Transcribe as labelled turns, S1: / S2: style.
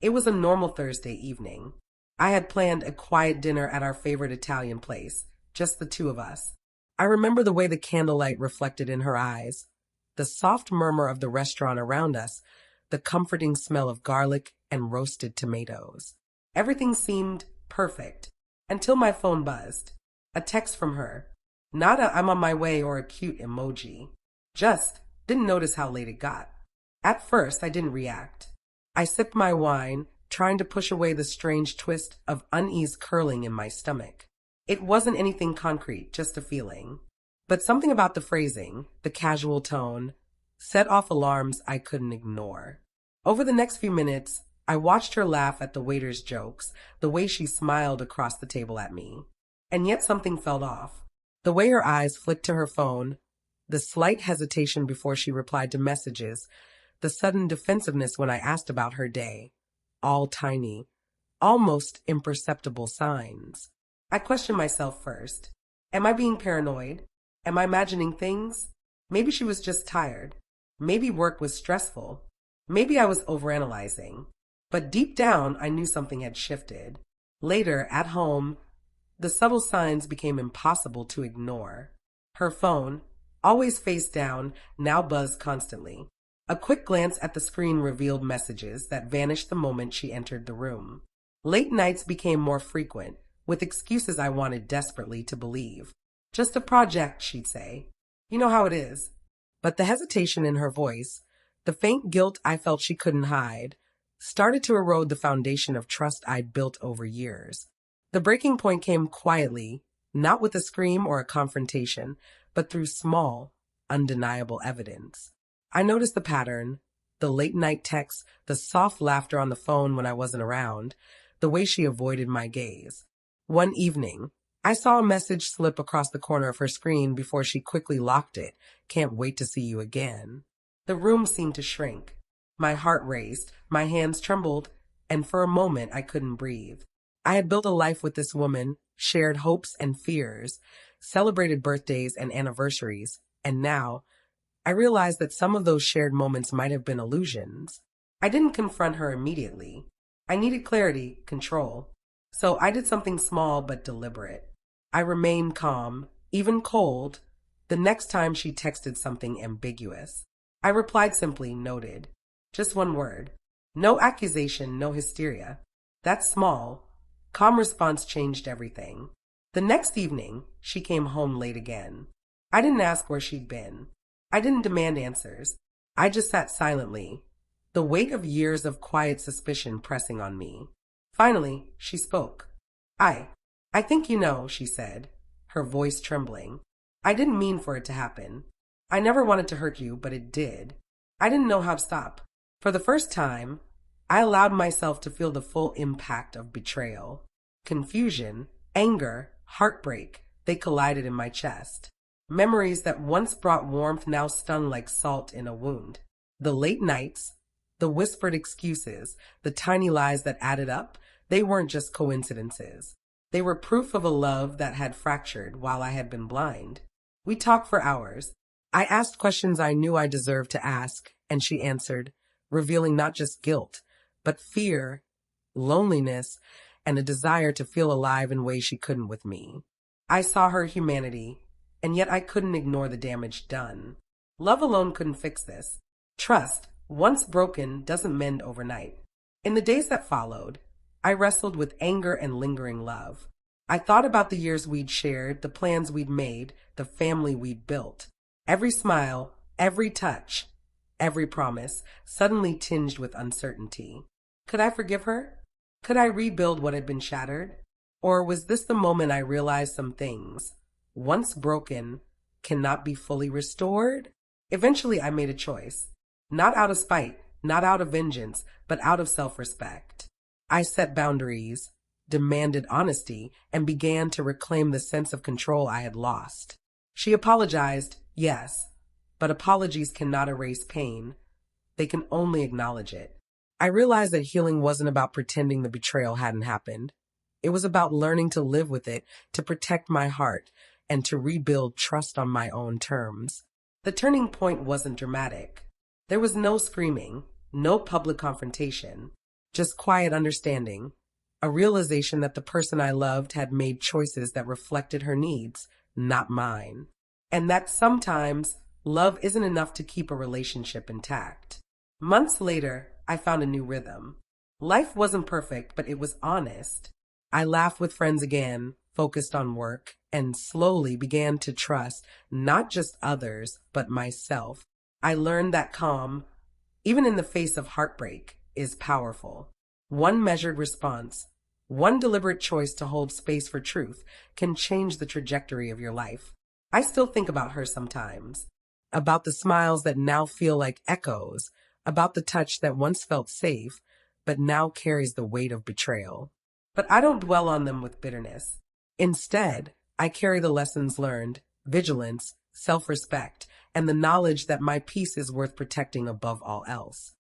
S1: It was a normal Thursday evening. I had planned a quiet dinner at our favorite Italian place, just the two of us. I remember the way the candlelight reflected in her eyes, the soft murmur of the restaurant around us, the comforting smell of garlic and roasted tomatoes. Everything seemed perfect until my phone buzzed. A text from her. Not a "I'm on my way" or a cute emoji. Just didn't notice how late it got. At first, I didn't react. I sipped my wine, trying to push away the strange twist of unease curling in my stomach. It wasn't anything concrete, just a feeling. But something about the phrasing, the casual tone, set off alarms I couldn't ignore. Over the next few minutes, I watched her laugh at the waiter's jokes, the way she smiled across the table at me. And yet something felt off. The way her eyes flicked to her phone, the slight hesitation before she replied to messages, the sudden defensiveness when I asked about her day. All tiny, almost imperceptible signs. I questioned myself first. Am I being paranoid? Am I imagining things? Maybe she was just tired. Maybe work was stressful. Maybe I was overanalyzing. But deep down, I knew something had shifted. Later, at home, the subtle signs became impossible to ignore. Her phone, always face down, now buzzed constantly. A quick glance at the screen revealed messages that vanished the moment she entered the room. Late nights became more frequent, with excuses I wanted desperately to believe. Just a project, she'd say. You know how it is. But the hesitation in her voice, the faint guilt I felt she couldn't hide, started to erode the foundation of trust I'd built over years. The breaking point came quietly, not with a scream or a confrontation, but through small, undeniable evidence. I noticed the pattern, the late-night texts, the soft laughter on the phone when I wasn't around, the way she avoided my gaze. One evening, I saw a message slip across the corner of her screen before she quickly locked it. "Can't wait to see you again." The room seemed to shrink. My heart raced, my hands trembled, and for a moment I couldn't breathe. I had built a life with this woman, shared hopes and fears, celebrated birthdays and anniversaries, and now I realized that some of those shared moments might have been illusions. I didn't confront her immediately. I needed clarity, control. So I did something small but deliberate. I remained calm, even cold, the next time she texted something ambiguous. I replied simply, "Noted." Just one word. No accusation, no hysteria. That small, calm response changed everything. The next evening, she came home late again. I didn't ask where she'd been. I didn't demand answers. I just sat silently, the weight of years of quiet suspicion pressing on me. Finally, she spoke. I think you know," she said, her voice trembling. "I didn't mean for it to happen. I never wanted to hurt you, but it did. I didn't know how to stop." For the first time, I allowed myself to feel the full impact of betrayal. Confusion, anger, heartbreak, they collided in my chest. Memories that once brought warmth now stung like salt in a wound. The late nights, the whispered excuses, the tiny lies that added up, they weren't just coincidences. They were proof of a love that had fractured while I had been blind. We talked for hours. I asked questions I knew I deserved to ask, and she answered, revealing not just guilt, but fear, loneliness, and a desire to feel alive in ways she couldn't with me. I saw her humanity, and yet I couldn't ignore the damage done. Love alone couldn't fix this. Trust, once broken, doesn't mend overnight. In the days that followed, I wrestled with anger and lingering love. I thought about the years we'd shared, the plans we'd made, the family we'd built. Every smile, every touch, every promise, suddenly tinged with uncertainty. Could I forgive her? Could I rebuild what had been shattered? Or was this the moment I realized some things, once broken, cannot be fully restored? Eventually, I made a choice. Not out of spite, not out of vengeance, but out of self-respect. I set boundaries, demanded honesty, and began to reclaim the sense of control I had lost. She apologized, yes, but apologies cannot erase pain. They can only acknowledge it. I realized that healing wasn't about pretending the betrayal hadn't happened. It was about learning to live with it, to protect my heart, and to rebuild trust on my own terms. The turning point wasn't dramatic. There was no screaming, no public confrontation. just quiet understanding, a realization that the person I loved had made choices that reflected her needs, not mine. And that sometimes love isn't enough to keep a relationship intact. Months later, I found a new rhythm. Life wasn't perfect, but it was honest. I laughed with friends again, focused on work, and slowly began to trust not just others, but myself. I learned that calm, even in the face of heartbreak, is powerful. One measured response, one deliberate choice to hold space for truth can change the trajectory of your life. I still think about her sometimes, about the smiles that now feel like echoes, about the touch that once felt safe, but now carries the weight of betrayal. But I don't dwell on them with bitterness. Instead, I carry the lessons learned, vigilance, self-respect, and the knowledge that my peace is worth protecting above all else.